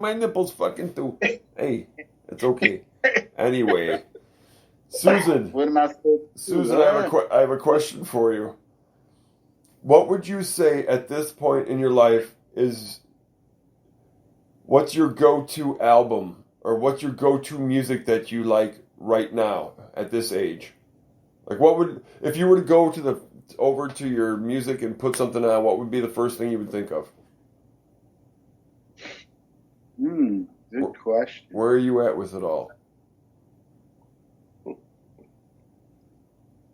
My nipples fucking too. Hey, it's okay. Anyway, Susan, What am I supposed to do? Susan, I have a question for you. What would you say at this point in your life is what's your go-to album or what's your go-to music that you like right now at this age? Like what would if you were to go to the over to your music and put something on, what would be the first thing you would think of? Good question. Where are you at with it all? You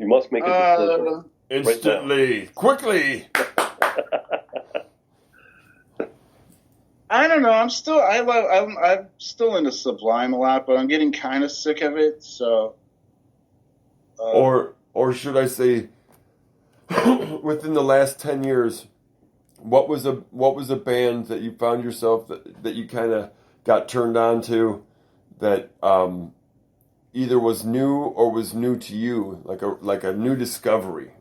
must make a decision. Instantly, Right quickly. I don't know. I'm still into Sublime a lot, but I'm getting kind of sick of it. So, Or should I say, within the last 10 years, what was a band that you found yourself that you kind of got turned on to that either was new or was new to you, like a new discovery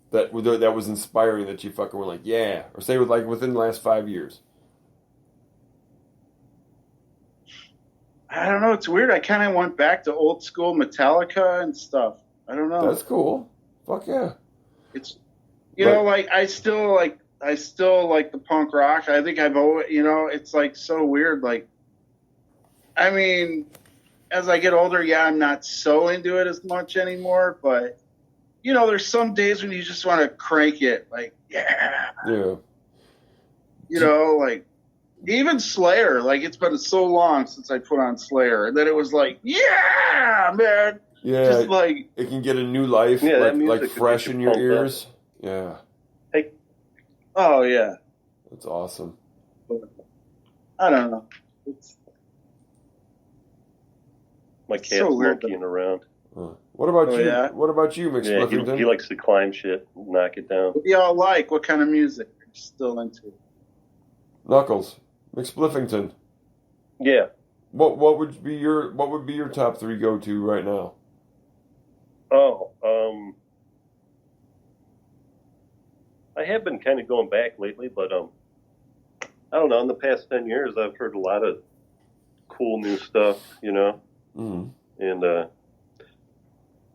that was inspiring that you fucking were like, yeah, or say within the last 5 years. I don't know. It's weird. I kind of went back to old school Metallica and stuff. I don't know. That's cool. Fuck yeah. It's like I still like the punk rock. I think I've always, it's like so weird. Like, I mean, as I get older, yeah, I'm not so into it as much anymore. But there's some days when you just want to crank it. Like, yeah. Like even Slayer. Like it's been so long since I put on Slayer, and then it was like, yeah, man. Yeah, just like it can get a new life, like fresh in your ears. Yeah. Hey. Oh yeah. That's awesome. But, I don't know. My cat's monkeying around. What about you? Yeah? What about you, McSpliffington? Yeah, he likes to climb shit, knock it down. What do y'all like? What kind of music are you still into? Knuckles, McSpliffington. Yeah. What would be your top 3 go to right now? Oh, I have been kind of going back lately, but I don't know. In the past 10 years, I've heard a lot of cool new stuff, Mm-hmm. And I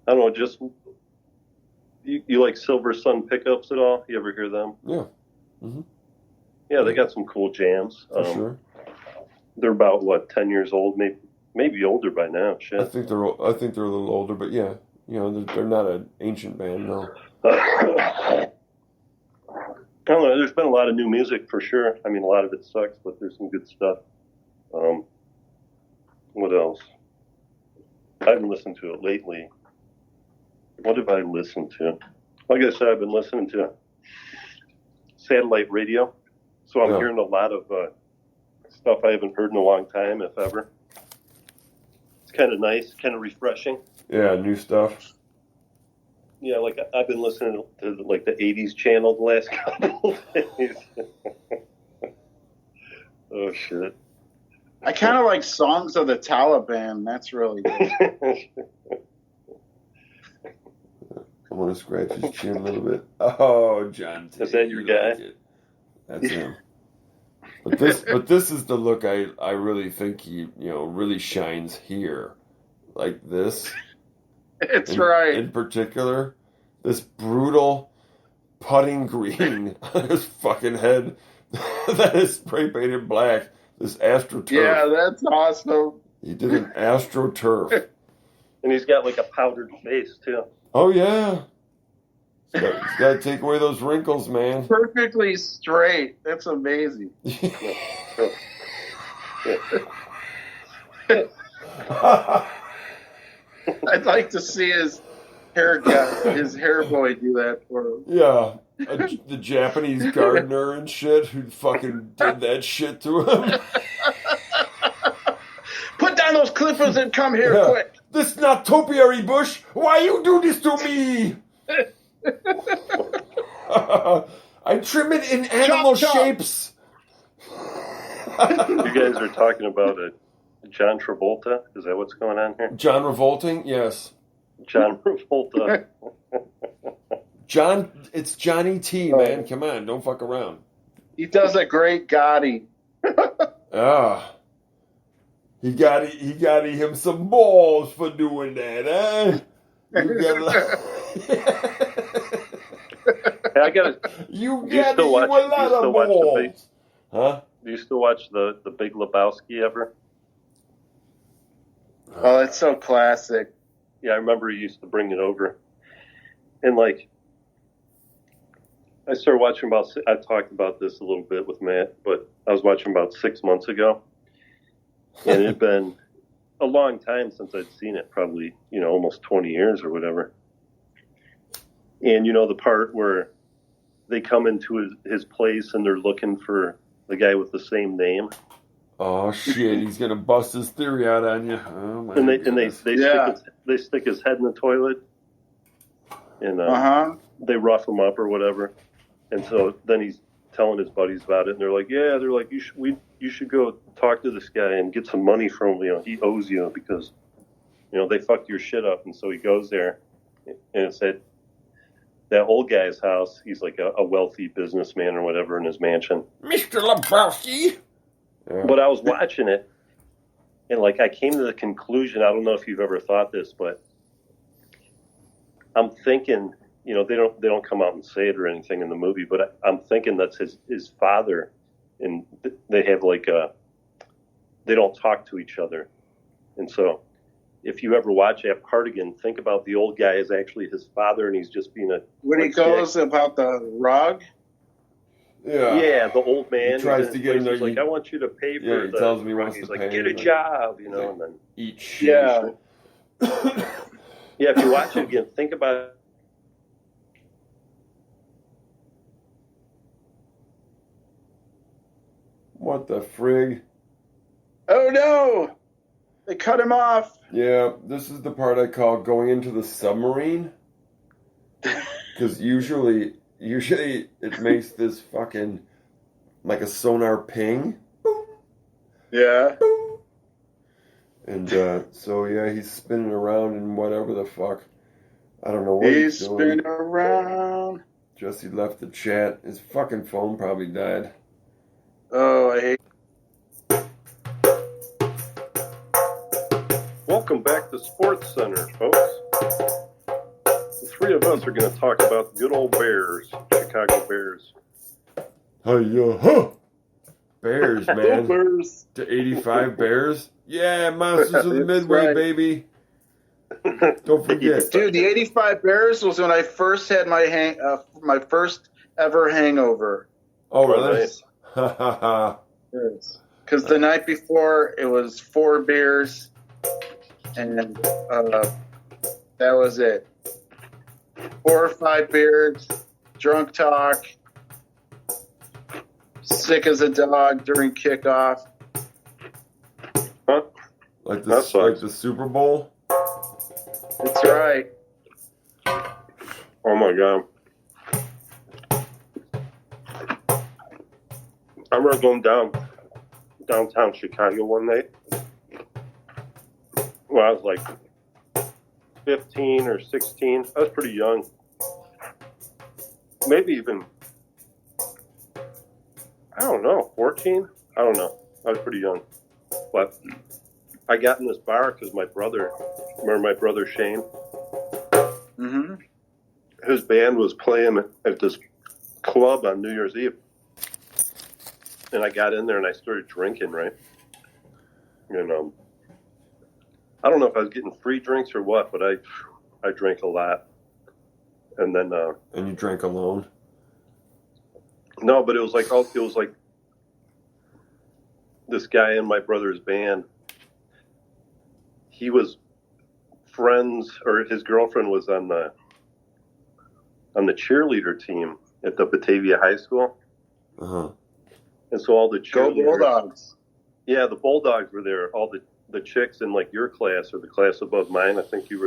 don't know. Just you like Silver Sun Pickups at all? You ever hear them? Yeah. Mm-hmm. Yeah, they got some cool jams. For sure. They're about 10 years old, maybe older by now. Shit. I think they're a little older, but yeah, they're not an ancient band, no. I don't know. There's been a lot of new music for sure. I mean, a lot of it sucks, but there's some good stuff. What else? I haven't listened to it lately. What have I listened to? Like I said, I've been listening to satellite radio, so I'm hearing a lot of stuff I haven't heard in a long time, if ever. It's kind of nice, kind of refreshing. Yeah, new stuff. Yeah, like I've been listening to the 80s channel the last couple of days. Oh, shit. I kind of like Songs of the Taliban. That's really good. I want to scratch his chin a little bit. Oh, John T. Is that your guy? Like That's him. But this is the look I really think he really shines here, like this. It's right. In particular, this brutal putting green on his fucking head that is spray painted black. This AstroTurf. Yeah, that's awesome. He did an AstroTurf. And he's got a powdered face too. Oh yeah. He's got to take away those wrinkles, man. Perfectly straight. That's amazing. I'd like to see his hair boy do that for him. Yeah. The Japanese gardener and shit who fucking did that shit to him. Put down those clippers and come here quick. This not topiary bush. Why you do this to me? I trim it in animal shapes. You guys are talking about John Travolta? Is that what's going on here? John Revolting? Yes. John Travolta. John, it's Johnny T, man. Come on, don't fuck around. He does a great Gotti. Ah. He got him some balls for doing that, huh? You got Hey, I gotta. you Do you got still you watch? a Do you lot still of watch the big? balls. Huh? Do you still watch the Big Lebowski ever? Oh, it's so classic. Yeah, I remember he used to bring it over, and like I started watching about. I talked about this a little bit with Matt, but I was watching about 6 months ago, and it had been a long time since I'd seen it. Probably almost 20 years or whatever. And the part where they come into his place and they're looking for the guy with the same name. Oh shit! He's gonna bust his theory out on you. Oh my And they goodness. they stick his head in the toilet, and they rough him up or whatever. And so then he's telling his buddies about it, and they're like, you should go talk to this guy and get some money from him. He owes you because they fucked your shit up. And so he goes there, and it's at that old guy's house. He's like a wealthy businessman or whatever in his mansion. Mr. Lebowski. Yeah. But I was watching it, and like I came to the conclusion. I don't know if you've ever thought this, but I'm thinking, they don't come out and say it or anything in the movie, but I'm thinking that's his father, and they have they don't talk to each other, and so if you ever watch that part again, think about the old guy is actually his father, and he's just being when he goes about the rug. Yeah, the old man he tries to get him there. He's like, I want you to pay for he tells him he wants he's to like, pay. get a job, and then eat shit. Yeah. Yeah, if you watch it again, think about it. What the frig? Oh no! They cut him off. Yeah, this is the part I call going into the submarine. Because usually it makes this fucking like a sonar ping. Boom, Yeah. boom. And so yeah, he's spinning around and whatever the fuck. I don't know what he's doing. Spinning around. Jesse left the chat. His fucking phone probably died. Oh, I hate. Welcome back to Sports Center, folks. The three of us are going to talk about the good old Bears, Chicago Bears. Huh? Bears, man. Bears. To 85 Bears. Yeah, Monsters of the Midway, right. baby. Don't forget. Dude, the 85 Bears was when I first had my first ever hangover. Oh, really? Nice. Ha ha ha. Because the night before, it was 4 beers, and that was it. 4 or 5 beers, drunk talk, sick as a dog during kickoff. Huh? Like That like sucks. the Super Bowl? That's right. Oh my God. I remember going downtown Chicago one night when I was like 15 or 16. I was pretty young. Maybe even, I don't know, 14? I don't know. I was pretty young. But I got in this bar because my brother Shane, Mm-hmm. his band was playing at this club on New Year's Eve. And I got in there and I started drinking, right? And I don't know if I was getting free drinks or what, but I drank a lot. And then And you drank alone? no, but it was like this guy in my brother's band. He was friends, or his girlfriend was on the cheerleader team at the Batavia High School. Uh-huh. And so all the Go cheerleaders, Bulldogs. yeah, the Bulldogs were there. All the chicks in like your class or the class above mine. I think you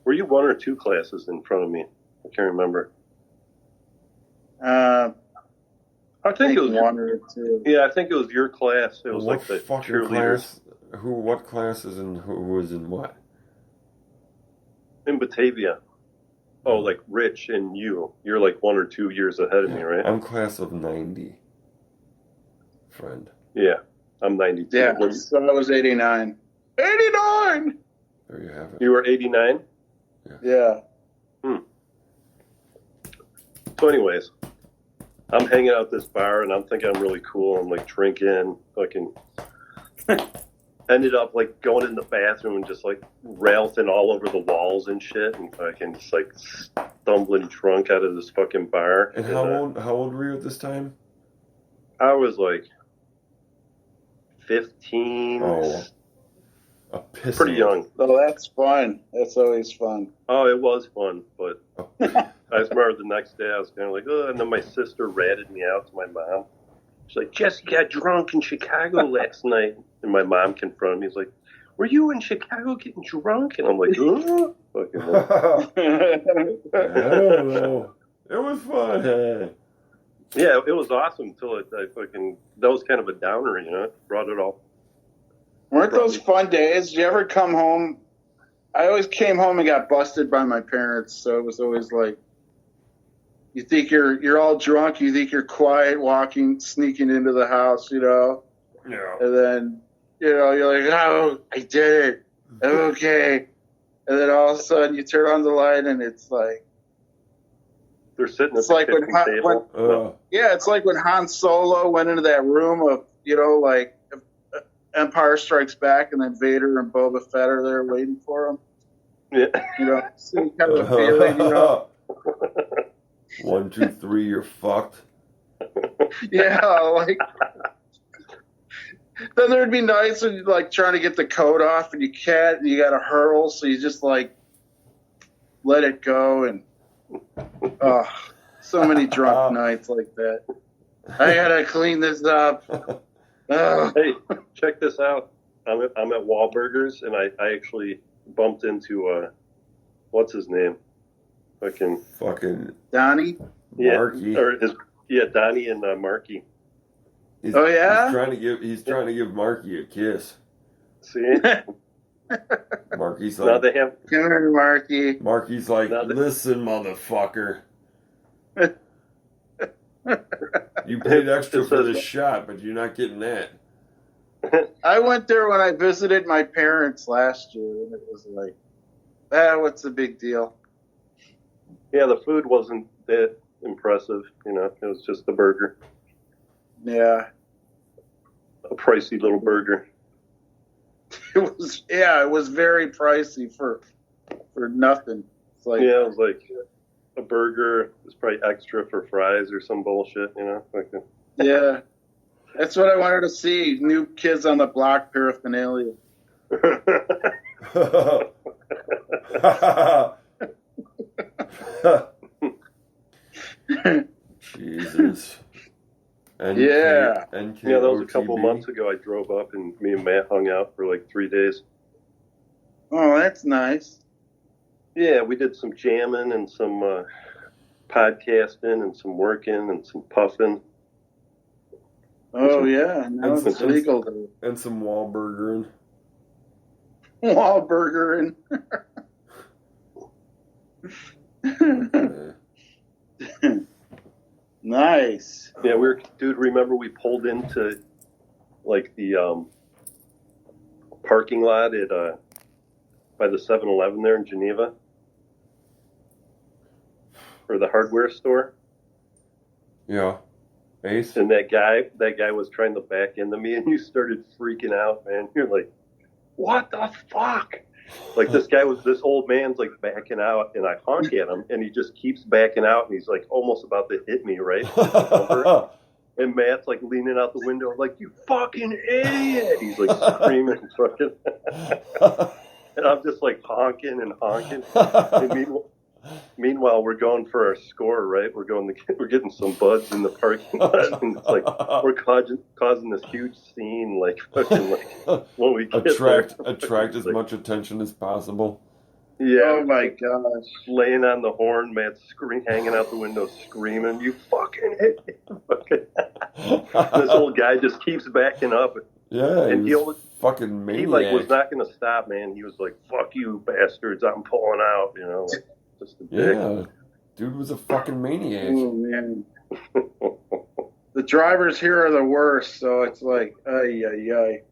were you 1 or 2 classes in front of me? I can't remember. I think it was 1 or 2. Yeah, I think it was your class. It was What like the fucking cheerleaders class? What classes and who was in what? in Batavia. Oh, like Rich and you're like 1 or 2 years ahead of me, right? I'm class of 90. Friend. Yeah. I'm 92. Yeah, so I was 89. 89! There you have it. You were 89? Yeah. So anyways, I'm hanging out at this bar and I'm thinking I'm really cool. I'm like drinking, fucking ended up like going in the bathroom and just like ralphing all over the walls and shit and fucking just like stumbling drunk out of this fucking bar. And how old were you at this time? I was like 15. Oh, a piss. Pretty young. Oh, that's fun. That's always fun. Oh, it was fun, but I just remember the next day I was kind of like, oh, and then my sister ratted me out to my mom. She's like, Jesse got drunk in Chicago last night. And my mom confronted me. He's like, were you in Chicago getting drunk? And I'm like, oh, fucking I don't know. It was fun. yeah, it was awesome until I fucking, that was kind of a downer, you know, it brought it all. Weren't those fun days? Did you ever come home? I always came home and got busted by my parents, so it was always like, you think you're all drunk, you think you're quiet, sneaking into the house, you know, Yeah. and then, you know, you're like, oh, I did it, I'm okay, and then all of a sudden you turn on the light and it's like, They're sitting at it's the like when kitchen table. yeah, it's like when Han Solo went into that room of, you know, like Empire Strikes Back, and then Vader and Boba Fett are there waiting for him. Yeah. You know, same kind of feeling, you know. 1, 2, 3, you're fucked. Yeah, like then there'd be nights when you're like trying to get the coat off and you can't, and you got to hurl, so you just like let it go, and so many drunk nights like that. I gotta clean this up. Hey, check this out. I'm at Wahlburgers, and I actually bumped into, what's his name? Fucking Donnie? Marky. Donnie and Marky. Oh, yeah? He's trying to give Marky a kiss. See? Marky's Now like, they have, Come here, Marky. Marky's like, listen, motherfucker. You paid extra for this shot, but you're not getting that. I went there when I visited my parents last year, and it was like, what's the big deal? yeah, the food wasn't that impressive, you know, it was just the burger. Yeah. A pricey little burger. It was very pricey for nothing. It's like, Yeah, it was like a burger was probably extra for fries or some bullshit, you know? Like yeah. That's what I wanted to see. New Kids on the Block paraphernalia. Jesus. NK, Yeah. NK Yeah, that was a couple OTB. months ago. I drove up and me and Matt hung out for like 3 days. Oh, that's nice. Yeah, we did some jamming and some podcasting and some working and some puffing. Oh, yeah. Now And it's some- legal to And some Wahlburgering. Wahlburger and nice. Yeah, remember we pulled into like the parking lot at by the 7-Eleven there in Geneva? Or the hardware store? Yeah. Ace? And that guy was trying to back into me, and you started freaking out, man. You're like, what the fuck? Like this old man's like backing out, and I honk at him, and he just keeps backing out, and he's like almost about to hit me, right? And Matt's like leaning out the window, like, you fucking idiot! He's like screaming, fucking. And I'm just like honking and honking. And meanwhile, we're going for our score, right? We're getting some buds in the parking lot, and it's like we're causing this huge scene, like fucking like when we get attract as much attention as possible. Yeah. Oh my gosh. Laying on the horn, Matt's hanging out the window, screaming, "You fucking hit me!" This old guy just keeps backing up. Yeah, and he was fucking maniac. He like was not going to stop, man. He was like, "Fuck you, bastards! I'm pulling out," you know. Like, just a dick. Yeah, dude was a fucking maniac. Oh man. the drivers here are the worst. So it's like, ay, ay, ay.